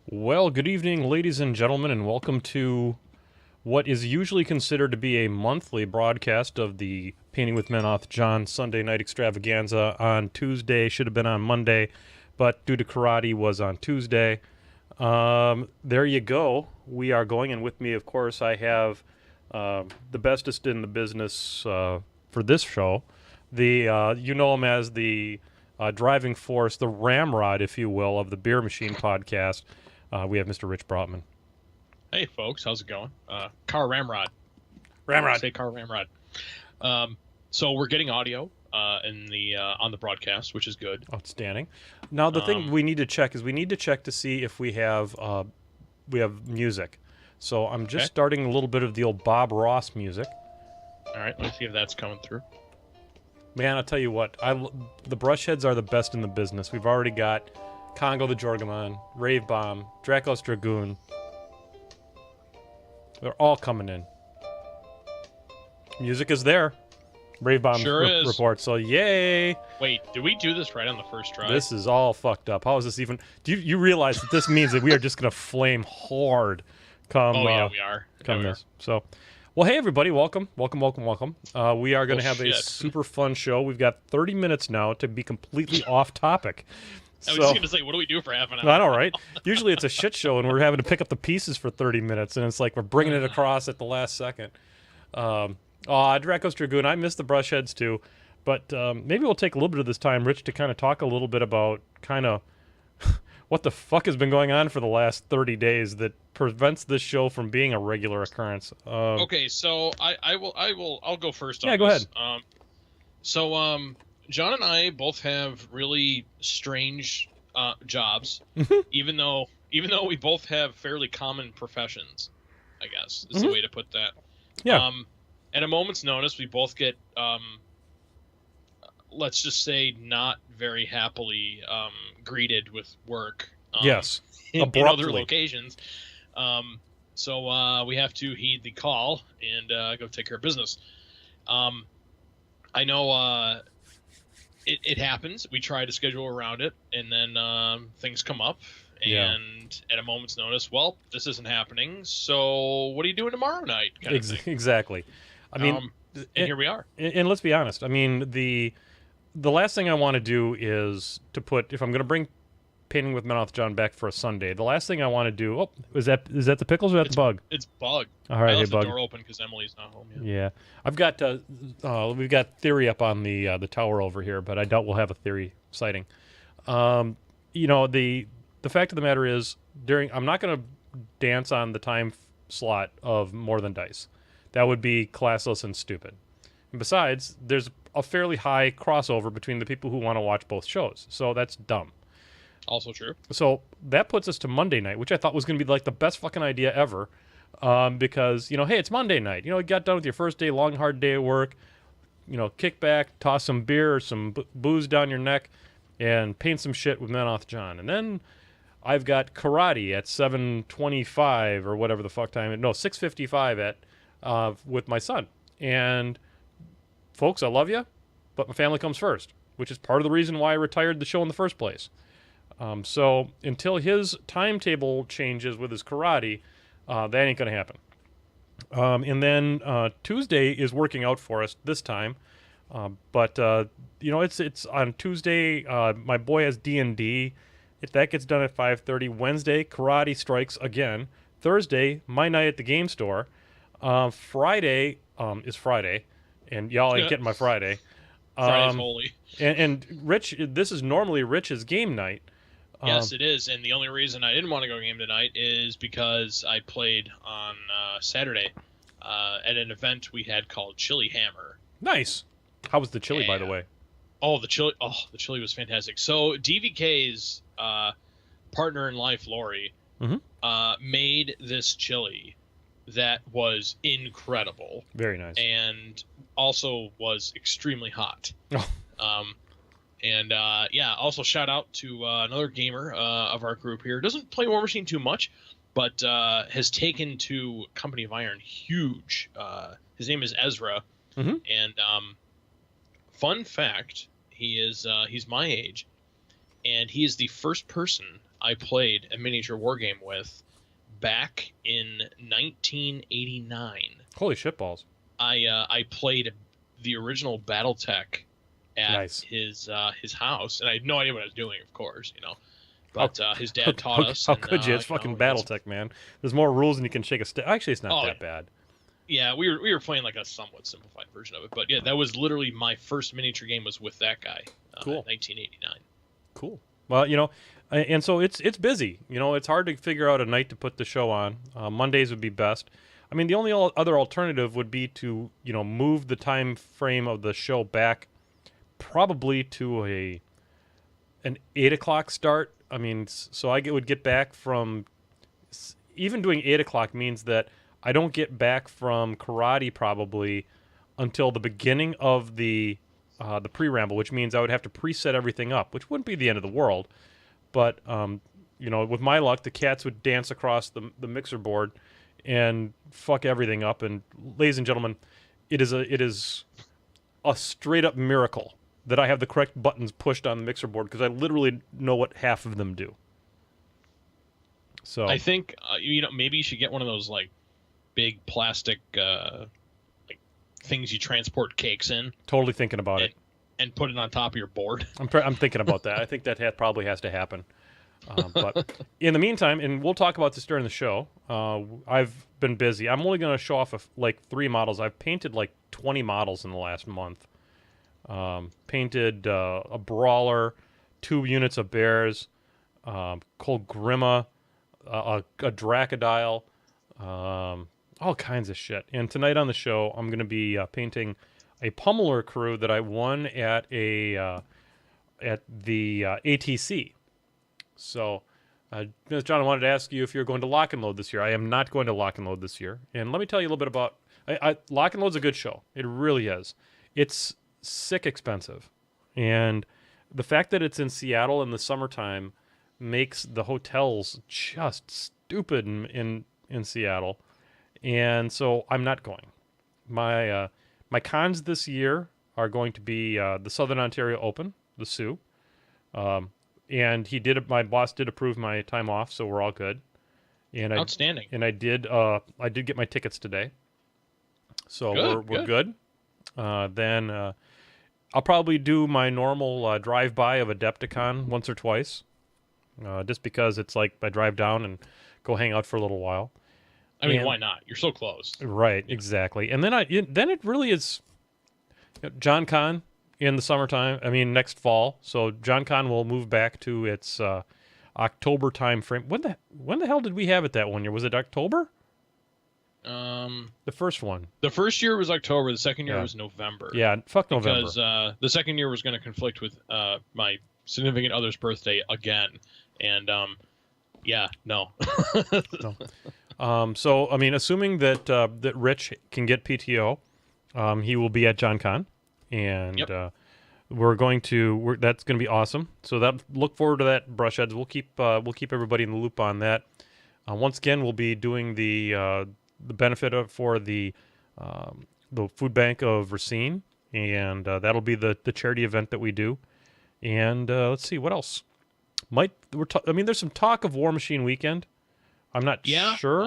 Well, good evening, ladies and gentlemen, and welcome to what is usually considered to be a monthly broadcast of the Painting with Menoth John Sunday Night Extravaganza on Tuesday. Should have been on Monday, but due to karate was on Tuesday. There you go. We are going, and with me, of course, I have the bestest in the business for this show. You know him as the driving force, the ramrod, if you will, of the Beer Machine podcast. We have Mr. Rich Brotman. Hey, folks, how's it going? Car Ramrod. Ramrod. Say Car Ramrod. So we're getting audio in the on the broadcast, which is good. Outstanding. Now the thing we need to check to see if we have music. So I'm just starting a little bit of the old Bob Ross music. All right, let's see if that's coming through. Man, I'll tell you what, the Brushheads are the best in the business. We've already got Congo the Jorgamon, Rave Bomb, Dracos Dragoon. They're all coming in. Music is there. Rave Bomb report, so yay! Wait, did we do this right on the first try? This is all fucked up. How is this even... Do you realize that this means that we are just going to flame hard come... we are. Come this. So, well, hey, everybody. Welcome. We are going to have a super fun show. We've got 30 minutes now to be completely off topic. I was just going to say, what do we do for half an hour? I know, right? Usually it's a shit show, and we're having to pick up the pieces for 30 minutes, and it's like we're bringing it across at the last second. Dracos Dragoon, I miss the Brushheads too, but maybe we'll take a little bit of this time, Rich, to kind of talk a little bit about kind of what the fuck has been going on for the last 30 days that prevents this show from being a regular occurrence. Okay, so I'll go first on this. Yeah, go ahead. John and I both have really strange jobs, even though we both have fairly common professions, I guess is the way to put that. Yeah. At a moment's notice, we both get, let's just say, not very happily greeted with work. Yes. In other locations. So we have to heed the call and go take care of business. I know it happens. We try to schedule around it, and then things come up. And at a moment's notice, well, this isn't happening. So what are you doing tomorrow night? Exactly. I mean, and here we are. And let's be honest. I mean, the last thing I want to do is to put, if I'm going to bring Painting with Menoth John back for a Sunday, the last thing I want to do. Oh, is that the pickles or is that the bug? It's Bug. All right, I left Bug. the door open because Emily's not home yet. Yeah, I've got we've got theory up on the tower over here, but I doubt we'll have a theory sighting. The fact of the matter is, I'm not going to dance on the time slot of More Than Dice. That would be classless and stupid. And besides, there's a fairly high crossover between the people who want to watch both shows, so that's dumb. Also true. So that puts us to Monday night, which I thought was going to be like the best fucking idea ever, because, hey, it's Monday night. You got done with your first day, long, hard day at work, kick back, toss some beer or some booze down your neck, and paint some shit with Menoth John. And then I've got karate at 7:25 or whatever the fuck time. No, 6:55 with my son. And folks, I love you, but my family comes first, which is part of the reason why I retired the show in the first place. So until his timetable changes with his karate, that ain't going to happen. And then Tuesday is working out for us this time. But it's on Tuesday. My boy has D&D. If that gets done at 5:30, Wednesday, karate strikes again. Thursday, my night at the game store. Friday is Friday, and y'all ain't getting my Friday. Friday's holy. And Rich, this is normally Rich's game night. Yes, it is, and the only reason I didn't want to go game tonight is because I played on Saturday at an event we had called Chili Hammer. Nice. How was the chili, by the way? The chili was fantastic. So DVK's partner in life, Lori, made this chili that was incredible. Very nice. And also was extremely hot. Also shout out to another gamer of our group here. Doesn't play War Machine too much, but has taken to Company of Iron huge. His name is Ezra. And fun fact, he's my age, and he is the first person I played a miniature war game with back in 1989. Holy shitballs! I played the original BattleTech at Nice. his house, and I had no idea what I was doing, of course, But his dad taught us. How and, could you? It's fucking BattleTech, man. There's more rules than you can shake a stick. Actually, it's not that bad. Yeah, we were playing like a somewhat simplified version of it, but yeah, that was literally my first miniature game was with that guy. Cool. In 1989. Cool. Well, and so it's busy. It's hard to figure out a night to put the show on. Mondays would be best. I mean, the only other alternative would be to move the time frame of the show back, probably to an 8 o'clock start. I mean, so I would get back from even doing 8 o'clock means that I don't get back from karate probably until the beginning of the PreRamble, which means I would have to preset everything up, which wouldn't be the end of the world. But with my luck, the cats would dance across the mixer board and fuck everything up. And ladies and gentlemen, it is a straight up miracle that I have the correct buttons pushed on the mixer board, because I literally know what half of them do. So I think maybe you should get one of those like big plastic like things you transport cakes in. Totally thinking about it. And put it on top of your board. I'm thinking about that. I think that probably has to happen. But in the meantime, and we'll talk about this during the show, I've been busy. I'm only going to show off like 3 models. I've painted like 20 models in the last month. Painted a Brawler, 2 units of Bears, Cold Grima, a Dracodile, all kinds of shit. And tonight on the show, I'm going to be painting a Pummeler crew that I won at the ATC. So, John, I wanted to ask you if you're going to Lock and Load this year. I am not going to Lock and Load this year. And let me tell you a little bit about... Lock and Load's a good show. It really is. It's sick expensive. And the fact that it's in Seattle in the summertime makes the hotels just stupid in Seattle. And so I'm not going. My cons this year are going to be the Southern Ontario Open, the Sioux. And my boss did approve my time off, so we're all good. And outstanding. And I did get my tickets today, so we're good. Then I'll probably do my normal drive-by of Adepticon once or twice, just because it's like I drive down and go hang out for a little while. I mean, why not? You're so close. Right, exactly. And then it really is John Con in the summertime. I mean, next fall. So John Con will move back to its October time frame. When the hell did we have it that one year? Was it October? The first one. The first year was October. The second year was November. Yeah, fuck November. Because the second year was going to conflict with my significant other's birthday again, and no. So I mean, assuming that Rich can get PTO, he will be at John Con, and that's going to be awesome. So look forward to that, Brushheads. We'll keep everybody in the loop on that. Once again, we'll be doing the benefit for the food bank of Racine, and that'll be the charity event that we do. And let's see what else. There's some talk of War Machine Weekend. I'm not sure.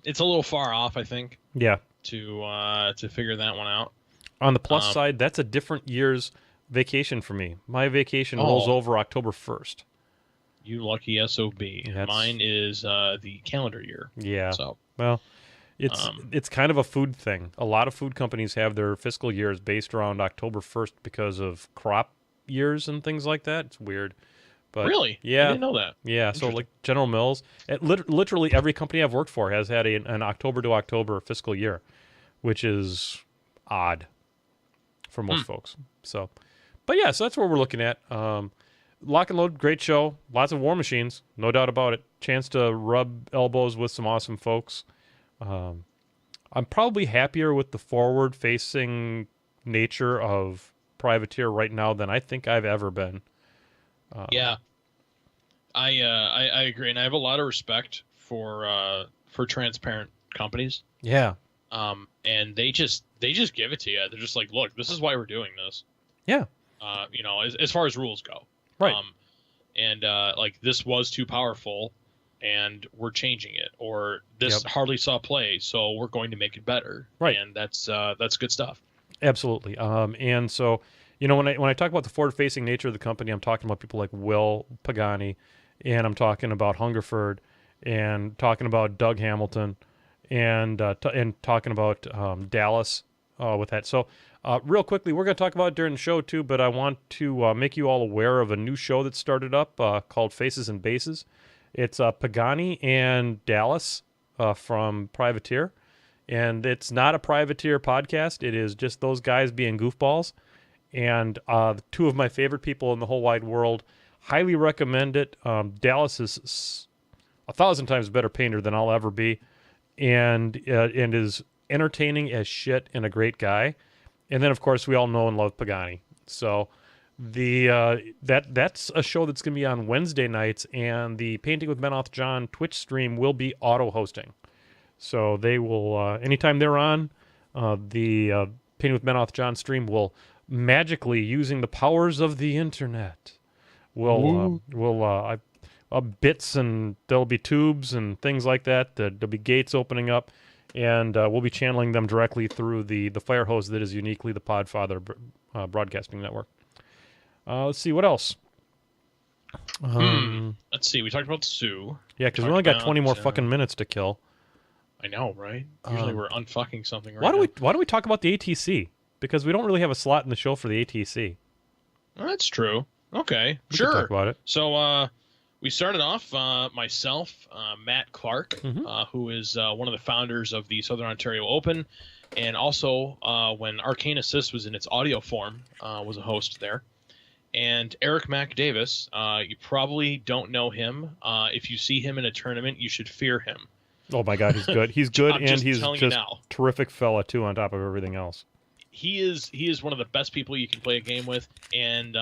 It's a little far off, I think. Yeah. To figure that one out. On the plus side, that's a different year's vacation for me. My vacation rolls over October 1st. You lucky SOB. Mine is the calendar year. Yeah. So it's kind of a food thing. A lot of food companies have their fiscal years based around October 1st because of crop years and things like that. It's weird. But, really? Yeah. I didn't know that. Yeah, so like General Mills, literally every company I've worked for has had an October to October fiscal year, which is odd for most folks. So, but yeah, so that's what we're looking at. Lock and Load, great show. Lots of War Machines, no doubt about it. Chance to rub elbows with some awesome folks. I'm probably happier with the forward-facing nature of Privateer right now than I think I've ever been. I agree, and I have a lot of respect for transparent companies. Yeah. And they just give it to you. They're just like, look, this is why we're doing this. Yeah. As far as rules go. Right. and like this was too powerful, and we're changing it, or this hardly saw play, so we're going to make it better. Right. And that's good stuff. Absolutely. And so, when I talk about the forward-facing nature of the company, I'm talking about people like Will Pagani, and I'm talking about Hungerford, and talking about Doug Hamilton, and talking about Dallas with that. So, real quickly, we're going to talk about it during the show too, but I want to make you all aware of a new show that started up called Faces and Bases. It's Pagani and Dallas from Privateer. And it's not a Privateer podcast. It is just those guys being goofballs. And two of my favorite people in the whole wide world. Highly recommend it. Dallas is 1,000 times better painter than I'll ever be. And is entertaining as shit and a great guy. And then, of course, we all know and love Pagani. So that's a show that's going to be on Wednesday nights. And the Painting with Menoth John Twitch stream will be auto-hosting. So they will, anytime they're on, the Painting with Menoth John stream will magically, using the powers of the internet, will bits, and there'll be tubes and things like that. There'll be gates opening up, and we'll be channeling them directly through the fire hose that is uniquely the Podfather Broadcasting Network. Let's see, what else? Let's see, we talked about Sue. Yeah, because we only got 20 more fucking minutes to kill. I know, right? Usually we're unfucking something right Why don't we talk about the ATC? Because we don't really have a slot in the show for the ATC. Well, that's true. Okay, We can sure. talk about it. So we started off, myself, Matt Clark, who is one of the founders of the Southern Ontario Open, and also when Arcane Assist was in its audio form, was a host there. And Eric Mac Davis, you probably don't know him. If you see him in a tournament, you should fear him. Oh my God, he's good. He's good, and he's just terrific fella too. On top of everything else, he is one of the best people you can play a game with. And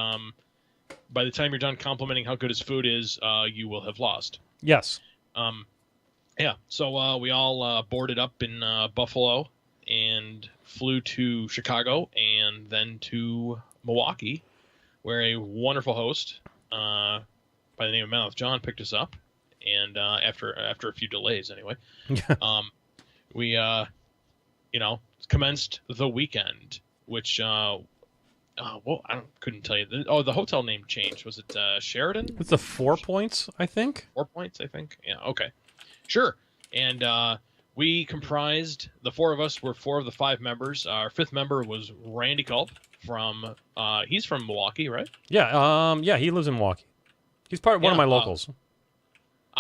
by the time you're done complimenting how good his food is, you will have lost. Yes. Yeah. So we all boarded up in Buffalo and flew to Chicago and then to Milwaukee, where a wonderful host by the name of Menoth John picked us up. And after a few delays, anyway, we commenced the weekend, which couldn't tell you. The hotel name changed. Was it Sheridan? It's a 4 Points, I think. 4 Points, I think. Yeah. Okay. Sure. And we comprised, the four of us were four of the five members. Our fifth member was Randy Culp from. He's from Milwaukee, right? Yeah. Yeah. He lives in Milwaukee. He's one of my locals.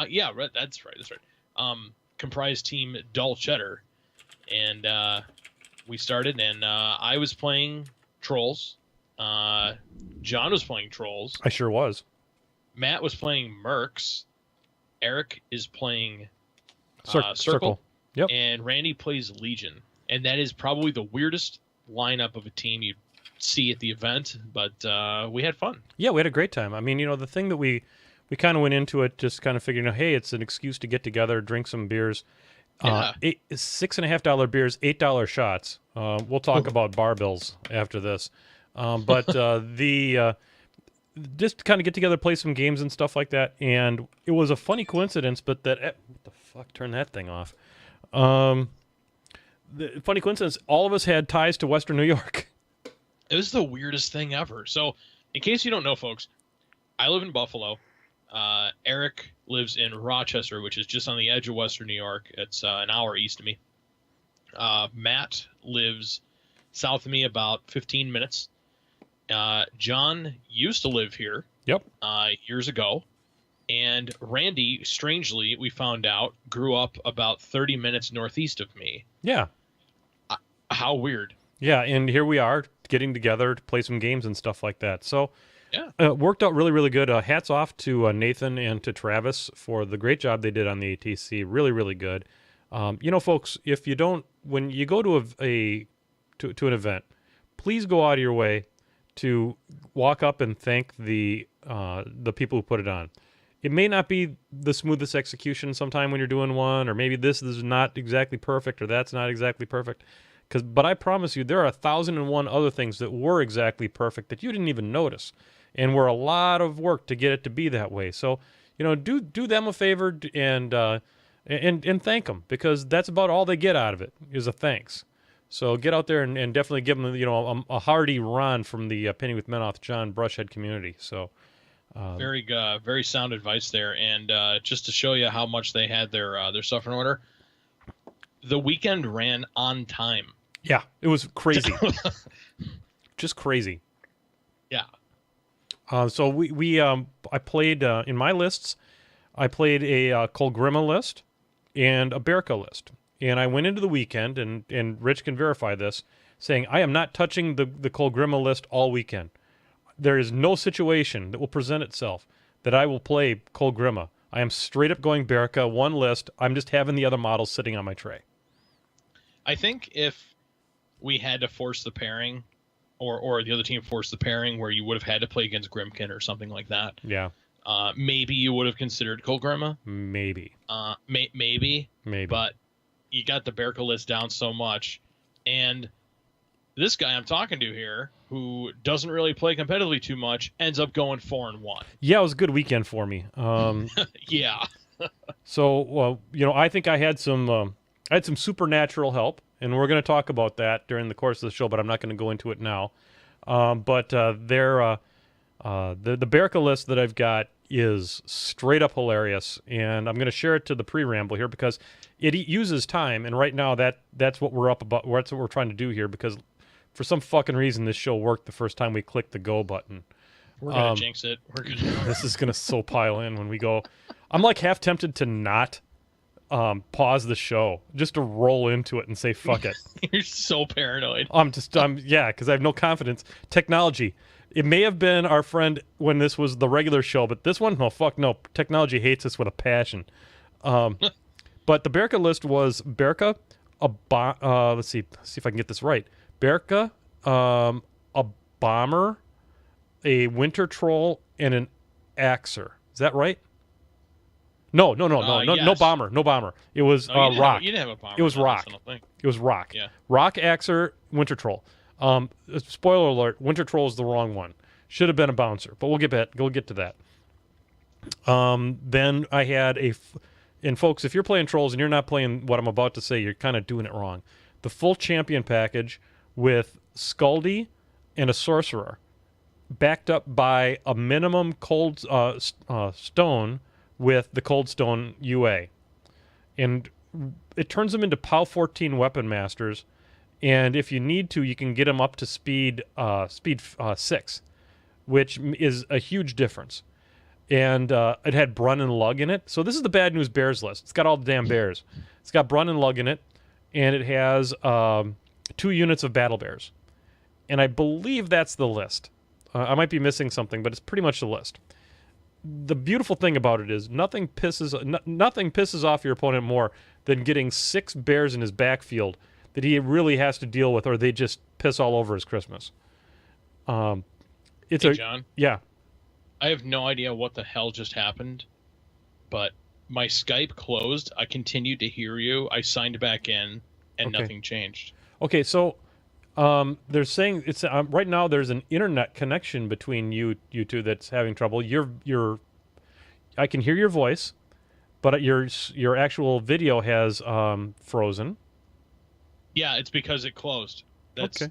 Yeah, right. That's right. Comprised team Dull Cheddar, and we started. And I was playing Trolls. John was playing Trolls. I sure was. Matt was playing Mercs. Eric is playing Circle. Yep. And Randy plays Legion. And that is probably the weirdest lineup of a team you'd see at the event. But we had fun. Yeah, we had a great time. I mean, the thing that we kind of went into it just kind of figuring out, hey, it's an excuse to get together, drink some beers. Yeah. $6.50 beers, $8 shots. We'll talk about bar bills after this. But just kind of get together, play some games and stuff like that. And it was a funny coincidence, but what the fuck, turn that thing off. The funny coincidence, all of us had ties to Western New York. It was the weirdest thing ever. So, in case you don't know, folks, I live in Buffalo. Eric lives in Rochester, which is just on the edge of Western New York. It's an hour east of me. Matt lives south of me about 15 minutes. John used to live here. Yep. Years ago. And Randy, strangely, we found out, grew up about 30 minutes northeast of me. Yeah. How weird. Yeah, and here we are getting together to play some games and stuff like that. So, yeah, worked out really, really good. Hats off to Nathan and to Travis for the great job they did on the ATC. Really, really good. Folks, if you don't, when you go to to an event, please go out of your way to walk up and thank the people who put it on. It may not be the smoothest execution sometime when you're doing one, or maybe this is not exactly perfect, or that's not exactly perfect. But I promise you, there are 1,001 other things that were exactly perfect that you didn't even notice. and we're a lot of work to get it to be that way. So, do them a favor and thank them, because that's about all they get out of it is a thanks. So get out there and definitely give them, a hearty run from the Penny with Menoth John Brushhead community. So very sound advice there. And just to show you how much they had their stuff in order, the weekend ran on time. Yeah, it was crazy. Just crazy. Yeah. So I played in my lists. I played a Colgrima list and a Berka list, and I went into the weekend, and Rich can verify this, saying I am not touching the Colgrima list all weekend. There is no situation that will present itself that I will play Colgrima. I am straight up going Berka, one list. I'm just having the other models sitting on my tray. I think if we had to force the pairing, or the other team forced the pairing where you would have had to play against Grimkin or something like that. Yeah. Maybe you would have considered Colgrima. Maybe. Maybe. But you got the Berka list down so much, and this guy I'm talking to here, who doesn't really play competitively too much, ends up going 4-1. Yeah, it was a good weekend for me. Yeah. So, I think I had some supernatural help, and we're going to talk about that during the course of the show, but I'm not going to go into it now. But the Berka list that I've got is straight up hilarious, and I'm going to share it to the PreRamble here because it uses time, and right now that's what we're up about. That's what we're trying to do here, because for some fucking reason this show worked the first time we clicked the go button. We're gonna jinx it. This is gonna so pile in when we go. I'm like half tempted to not pause the show just to roll into it and say fuck it. You're so paranoid. Yeah, because I have no confidence. Technology. It may have been our friend when this was the regular show, but this one, no, fuck no. Technology hates us with a passion. But the Berka list was Berka, let's see if I can get this right. Berka, a bomber, a winter troll, and an axer. Is that right? No, yes. no bomber. It was rock. You didn't have a bomber. It was rock. It was rock. Yeah. Rock, axer, winter troll. Spoiler alert: winter troll is the wrong one. Should have been a bouncer, but we'll get to that. Then I had and folks, if you're playing trolls and you're not playing what I'm about to say, you're kind of doing it wrong. The full champion package with Skaldi and a sorcerer, backed up by a minimum cold stone with the cold stone UA, and it turns them into POW 14 weapon masters. And if you need to, you can get them up to speed 6, which is a huge difference. And it had Brun and Lug in it. So this is the Bad News Bears list. It's got all the damn bears. It's got Brun and Lug in it, and it has 2 units of Battle Bears. And I believe that's the list. I might be missing something, but it's pretty much the list. The beautiful thing about it is nothing pisses off your opponent more than getting 6 bears in his backfield that he really has to deal with, or they just piss all over his Christmas. John. Yeah. I have no idea what the hell just happened, but my Skype closed. I continued to hear you. I signed back in, and nothing changed. Okay, so they're saying it's right now. There's an internet connection between you two that's having trouble. I can hear your voice, but your actual video has frozen. Yeah, it's because it closed. That's okay.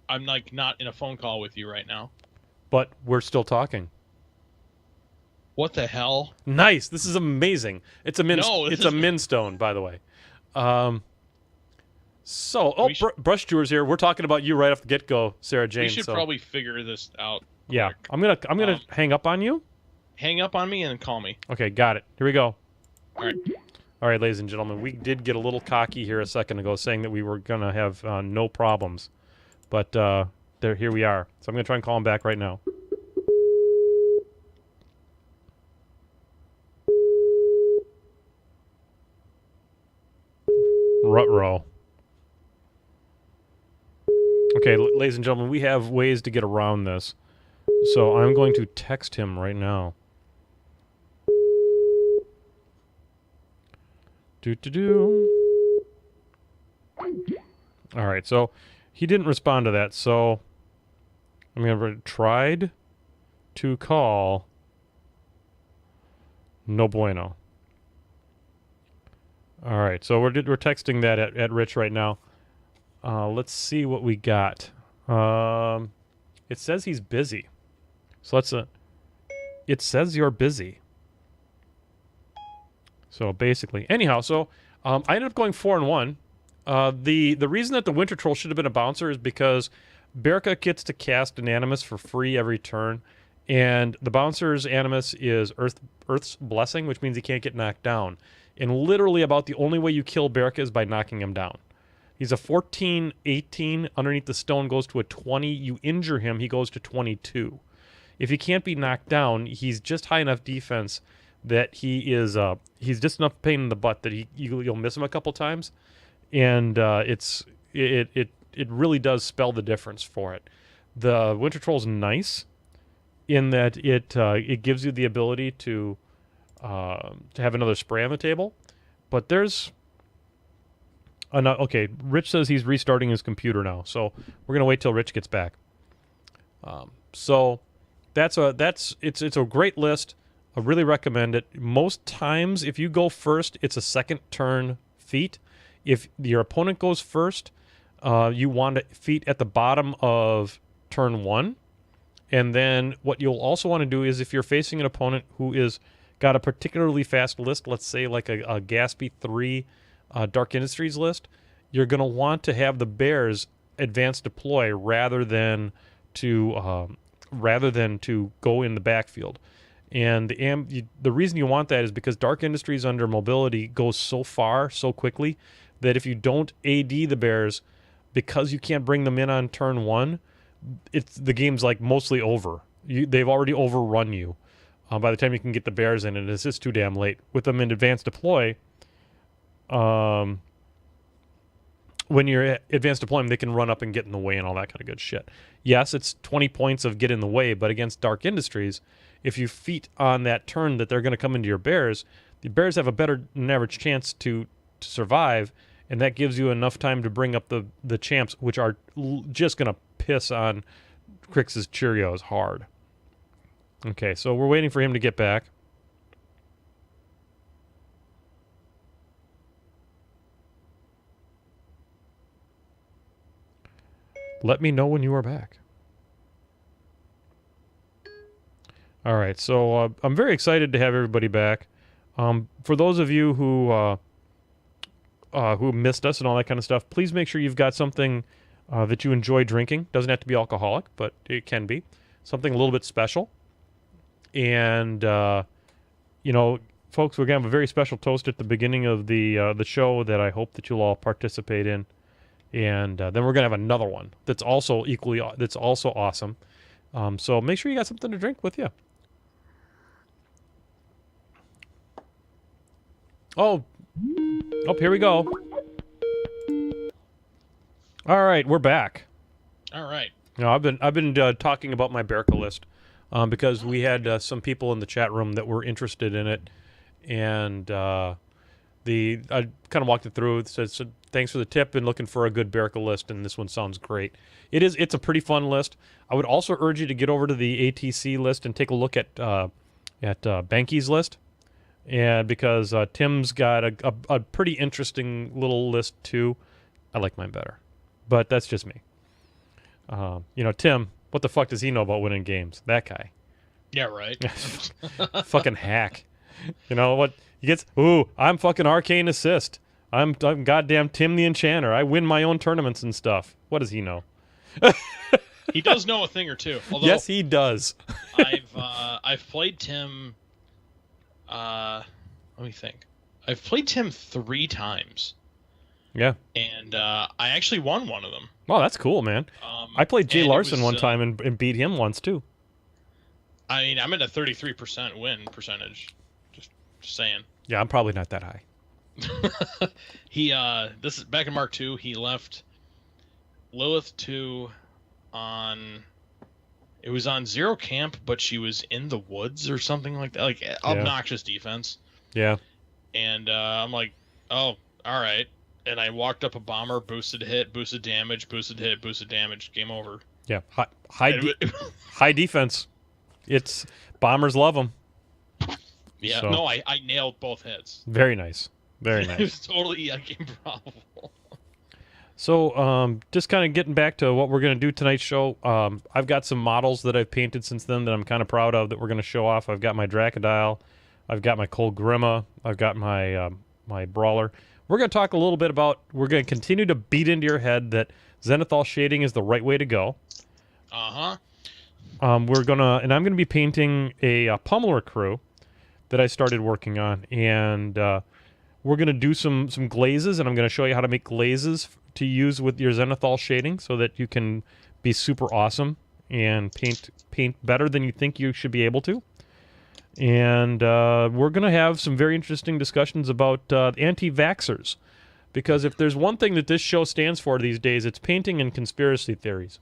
I'm like not in a phone call with you right now. But we're still talking. What the hell? Nice. This is amazing. It's a min stone, by the way. Brush Tours here. We're talking about you right off the get-go, Sarah Jane. We should probably figure this out. Yeah. I'm gonna hang up on you. Hang up on me and then call me. Okay, got it. Here we go. All right, ladies and gentlemen, we did get a little cocky here a second ago, saying that we were gonna have no problems, but here we are. So I'm gonna try and call him back right now. Ruh-roh. Okay, ladies and gentlemen, we have ways to get around this, so I'm going to text him right now. All right, so he didn't respond to that, so I'm going to tried to call. No bueno. All right, so we're texting that at Rich right now. Let's see what we got. It says he's busy. So it says you're busy. So basically, anyhow, so I ended up going 4-1. The reason that the Winter Troll should have been a bouncer is because Berka gets to cast an Animus for free every turn, and the bouncer's Animus is Earth's Blessing, which means he can't get knocked down. And literally about the only way you kill Berka is by knocking him down. He's a 14-18. Underneath the stone goes to a 20. You injure him, he goes to 22. If he can't be knocked down, he's just high enough defense that he's just enough pain in the butt that you'll miss him a couple times, and it really does spell the difference for it. The Winter Troll's nice in that it gives you the ability to have another spray on the table, but there's okay. Rich says he's restarting his computer now, so we're gonna wait till Rich gets back. So it's a great list. I really recommend it. Most times, if you go first, it's a second turn feat. If your opponent goes first, you want a feat at the bottom of turn 1. And then what you'll also want to do is if you're facing an opponent who is got a particularly fast list, let's say like a Gatsby 3 Dark Industries list, you're going to want to have the bears advance deploy rather than to go in the backfield. And the reason you want that is because Dark Industries under mobility goes so far so quickly that if you don't AD the bears, because you can't bring them in on turn 1, the game's like mostly over. They've already overrun you by the time you can get the bears in, and it's just too damn late. With them in advanced deploy, when you're advanced deployment, they can run up and get in the way and all that kind of good shit. Yes, it's 20 points of get in the way, but against Dark Industries, if you feat on that turn that they're going to come into your bears, the bears have a better than average chance to survive, and that gives you enough time to bring up the champs, which are just going to piss on Crix's Cheerios hard. Okay, so we're waiting for him to get back. Let me know when you are back. All right, so I'm very excited to have everybody back. For those of you who missed us and all that kind of stuff, please make sure you've got something that you enjoy drinking. Doesn't have to be alcoholic, but it can be something a little bit special. And folks, we're gonna have a very special toast at the beginning of the show that I hope that you'll all participate in. And then we're gonna have another one that's also awesome. So make sure you got something to drink with you. Oh, here we go. All right, we're back. All right. I've been talking about my Berka list because we had some people in the chat room that were interested in it, and I kind of walked it through. It said thanks for the tip. Been looking for a good Berka list, and this one sounds great. It's a pretty fun list. I would also urge you to get over to the ATC list and take a look at Banky's list. And because Tim's got a pretty interesting little list too. I like mine better, but that's just me. Tim, what the fuck does he know about winning games? That guy. Yeah, right. Fucking hack. You know what? He gets, I'm fucking Arcane Assist. I'm goddamn Tim the Enchanter. I win my own tournaments and stuff. What does he know? He does know a thing or two. Although yes, he does. I've played Tim. Let me think. I've played Tim 3 times. Yeah. And I actually won one of them. Oh, that's cool, man. I played Jay Larson one time and beat him once too. I mean, I'm at a 33% win percentage. Just saying. Yeah, I'm probably not that high. This is back in Mark II. He left Lilith 2 on. It was on Zero Camp, but she was in the woods or something like that. Like obnoxious defense. Yeah. And I'm like, oh, all right. And I walked up a bomber, boosted hit, boosted damage, boosted hit, boosted damage. Game over. Yeah. High defense. It's bombers love them. Yeah, So. no, I nailed both hits. Very nice. Very It nice. was totally improbable. So, just kind of getting back to what we're going to do tonight's show. I've got some models that I've painted since then that I'm kind of proud of that we're going to show off. I've got my Dracodile. I've got my Cold Grima. I've got my my Brawler. We're going to talk a little bit about, we're going to continue to beat into your head that Zenithal shading is the right way to go. Uh-huh. I'm going to be painting a Pummeler crew that I started working on. And we're going to do some glazes, and I'm going to show you how to make glazes to use with your Zenithal shading so that you can be super awesome and paint better than you think you should be able to. And we're going to have some very interesting discussions about anti-vaxxers. Because if there's one thing that this show stands for these days, it's painting and conspiracy theories.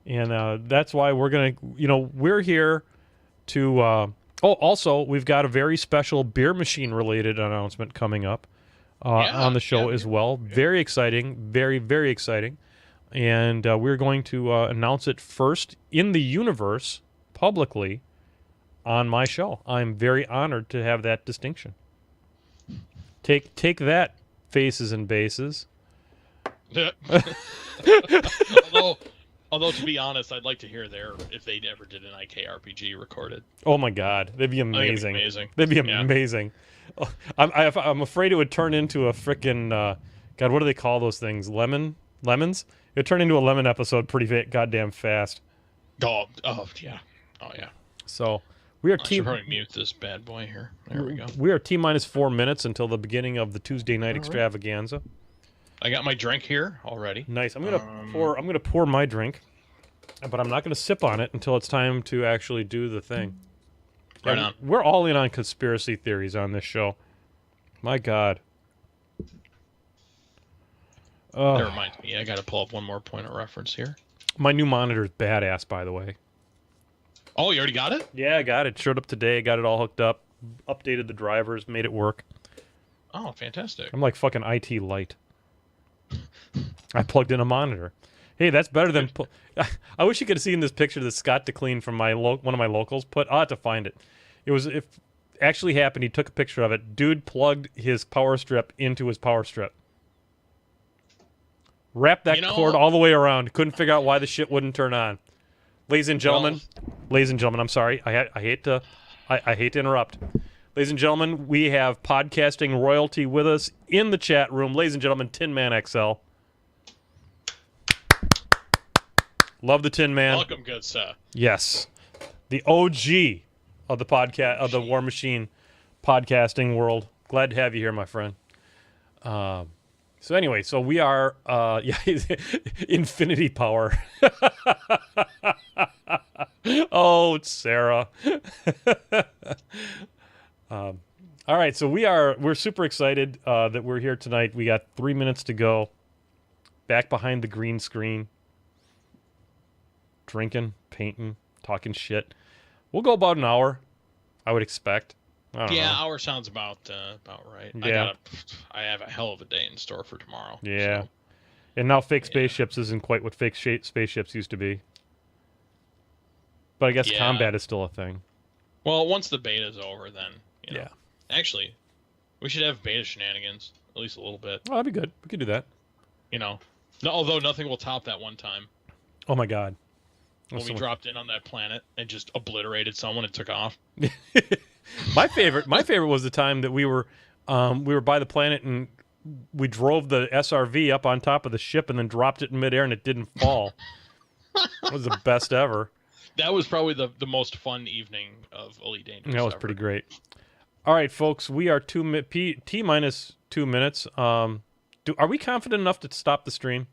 And that's why we're going to, we're here to... also, we've got a very special beer machine-related announcement coming up on the show as well. Yeah. Very exciting. Very, very exciting. And we're going to announce it first in the universe, publicly, on my show. I'm very honored to have that distinction. Take that, faces and bases. Although, to be honest, I'd like to hear if they ever did an IK RPG recorded. Oh my God, that'd be amazing. That'd be amazing. Yeah. I'm afraid it would turn into a frickin' God. What do they call those things? Lemons? It would turn into a lemon episode pretty goddamn fast. Oh yeah. So we are I should probably mute this bad boy here. There we go. We are T-minus 4 minutes until the beginning of the Tuesday night extravaganza. I got my drink here already. Nice. I'm gonna pour my drink, but I'm not gonna sip on it until it's time to actually do the thing. Right on. We're all in on conspiracy theories on this show. My God. That reminds me, I got to pull up one more point of reference here. My new monitor is badass, by the way. Oh, you already got it? Yeah, I got it. Showed up today. Got it all hooked up. Updated the drivers. Made it work. Oh, fantastic. I'm like fucking IT light. I plugged in a monitor. Hey, that's better than... I wish you could have seen this picture that Scott DeClean from one of my locals put. I'll have to find it. It actually happened. He took a picture of it. Dude plugged his power strip into his power strip. Wrapped that cord all the way around. Couldn't figure out why the shit wouldn't turn on. Ladies and gentlemen, I'm sorry. I hate to interrupt. Ladies and gentlemen, we have podcasting royalty with us in the chat room. Ladies and gentlemen, Tin Man XL. Love the Tin Man. Welcome, good sir. Yes, the OG of the podcast of the War Machine podcasting world. Glad to have you here, my friend. So anyway, so we are infinity power. Oh, it's Sarah. All right, so we're super excited that we're here tonight. We got 3 minutes to go. Back behind the green screen. Drinking, painting, talking shit. We'll go about an hour, I would expect. I don't know. Hour sounds about right. Yeah. I have a hell of a day in store for tomorrow. Yeah. So. And now fake spaceships isn't quite what fake spaceships used to be. But I guess combat is still a thing. Well, once the beta's over, then, Yeah. Actually, we should have beta shenanigans, at least a little bit. Oh, that'd be good. We could do that. Although nothing will top that one time. Oh, my God. When we dropped in on that planet and just obliterated someone and took off. My favorite was the time that we were by the planet and we drove the SRV up on top of the ship and then dropped it in midair and it didn't fall. It was the best ever. That was probably the most fun evening of Elite Dangerous. That was pretty great. All right, folks, we are T-minus 2 minutes. Are we confident enough to stop the stream?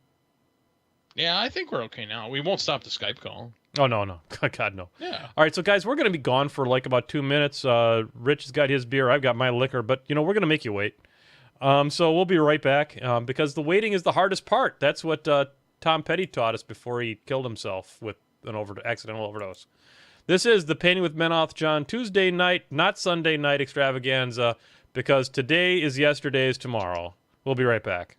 Yeah, I think we're okay now. We won't stop the Skype call. Oh, no. God, no. Yeah. All right, so, guys, we're going to be gone for, like, about 2 minutes. Rich has got his beer. I've got my liquor. But, we're going to make you wait. So we'll be right back because the waiting is the hardest part. That's what Tom Petty taught us before he killed himself with an accidental overdose. This is the Painting with Menoth John Tuesday night, not Sunday night extravaganza, because today is yesterday's tomorrow. We'll be right back.